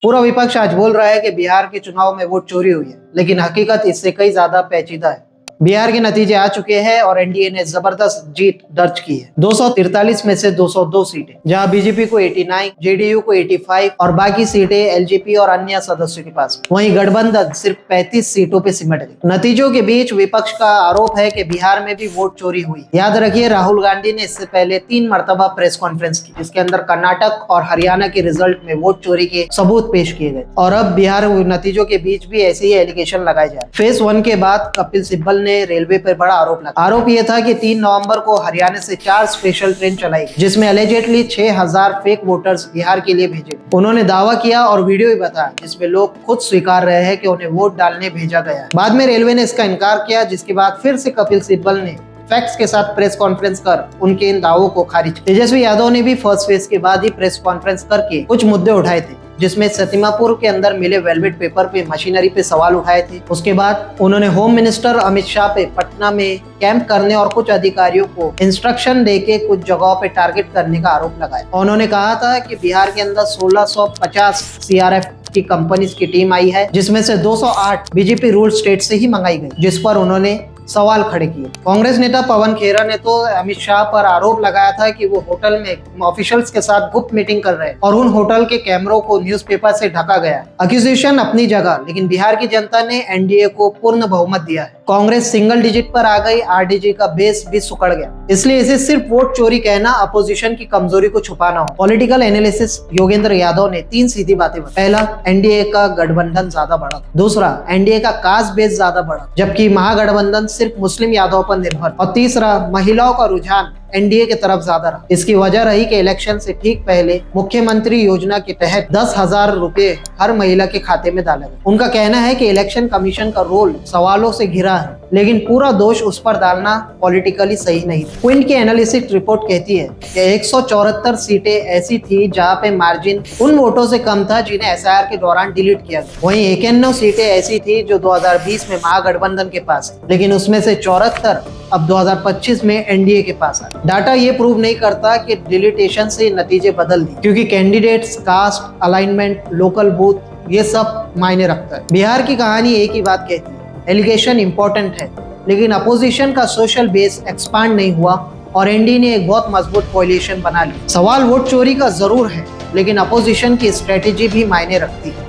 पूरा विपक्ष आज बोल रहा है कि बिहार के चुनाव में वोट चोरी हुई है, लेकिन हकीकत इससे कई ज्यादा पेचीदा है। बिहार के नतीजे आ चुके हैं और एनडीए ने जबरदस्त जीत दर्ज की है। 243 में से 202 सीटें, जहां बीजेपी को 89, जेडीयू को 85 और बाकी सीटें एलजेपी और अन्य सदस्यों के पास। वहीं गठबंधन सिर्फ 35 सीटों पे सिमट गई। नतीजों के बीच विपक्ष का आरोप है कि बिहार में भी वोट चोरी हुई। याद रखिए, राहुल गांधी ने इससे पहले 3 मरतबा प्रेस कॉन्फ्रेंस की, जिसके अंदर कर्नाटक और हरियाणा के रिजल्ट में वोट चोरी के सबूत पेश किए गए। और अब बिहार नतीजों के बीच भी ऐसे ही एलिगेशन लगाए जा रहे। फेज 1 के बाद कपिल सिब्बल ने रेलवे पर बड़ा आरोप लगाया। आरोप यह था कि 3 नवंबर को हरियाणा से 4 स्पेशल ट्रेन चलाई गई, जिसमें अलेजेडली 6000 फेक वोटर्स बिहार के लिए भेजे गए। उन्होंने दावा किया और वीडियो भी बताया, जिसमें लोग खुद स्वीकार रहे हैं कि उन्हें वोट डालने भेजा गया। बाद में रेलवे ने इसका इनकार किया, जिसके बाद फिर से कपिल सिब्बल ने फैक्ट्स के साथ प्रेस कॉन्फ्रेंस कर उनके इन दावों को खारिज किया। तेजस्वी यादव ने भी फर्स्ट फेज के बाद ही प्रेस कॉन्फ्रेंस करके कुछ मुद्दे उठाए थे, जिसमें सतीमापुर के अंदर मिले वेलवेट पेपर पे मशीनरी पे सवाल उठाए थे। उसके बाद उन्होंने होम मिनिस्टर अमित शाह पे पटना में कैंप करने और कुछ अधिकारियों को इंस्ट्रक्शन देके कुछ जगहों पे टारगेट करने का आरोप लगाया। उन्होंने कहा था कि बिहार के अंदर 1650 सीआरएफ की कंपनीज की टीम आई है, जिसमें से 208 बीजेपी रूल स्टेट से ही मंगाई गई, जिस पर उन्होंने सवाल खड़े किए। कांग्रेस नेता पवन खेरा ने तो अमित शाह पर आरोप लगाया था कि वो होटल में ऑफिशियल्स के साथ गुप्त मीटिंग कर रहे हैं और उन होटल के कैमरों को न्यूज़पेपर से ढका गया। अक्यूजेशन अपनी जगह, लेकिन बिहार की जनता ने एनडीए को पूर्ण बहुमत दिया है। कांग्रेस सिंगल डिजिट पर आ गई, आरडीजी का बेस भी सुकड़ गया। इसलिए इसे सिर्फ वोट चोरी कहना अपोजिशन की कमजोरी को छुपाना हो। पॉलिटिकल एनालिसिस योगेंद्र यादव ने 3 सीधी बातें बताई। पहला, एनडीए का गठबंधन ज्यादा बढ़ा। दूसरा, एनडीए का कास्ट बेस ज्यादा बढ़ा, जबकि महागठबंधन सिर्फ मुस्लिम यादव पर निर्भर। और तीसरा, महिलाओं का रुझान एनडीए की तरफ ज्यादा रहा। इसकी वजह रही कि इलेक्शन से ठीक पहले मुख्यमंत्री योजना के तहत 10,000 रुपए हर महिला के खाते में डाला गया। उनका कहना है कि इलेक्शन कमीशन का रोल सवालों से घिरा है, लेकिन पूरा दोष उस पर डालना पॉलिटिकली सही नहीं। क्विंट की एनालिसिस रिपोर्ट कहती है कि 174 सीटें ऐसी थी जहां पे मार्जिन उन वोटों से कम था जिन्हें एसआईआर के दौरान डिलीट किया गया। वहीं 51 सीटें ऐसी थी जो 2020 में महागठबंधन के पास, लेकिन उसमें से 74 अब 2025 में एनडीए के पास है। डाटा ये प्रूव नहीं करता कि डिलीटेशन से नतीजे बदल दिए, क्योंकि candidates, caste, alignment, local booth, ये सब मायने रखता है। बिहार की कहानी एक ही बात कहती है, एलिगेशन इंपॉर्टेंट है, लेकिन अपोजिशन का सोशल बेस एक्सपांड नहीं हुआ और एनडीए ने एक बहुत मजबूत कोलिशन बना ली। सवाल वोट चोरी का जरूर है, लेकिन अपोजिशन की स्ट्रेटेजी भी मायने रखती है।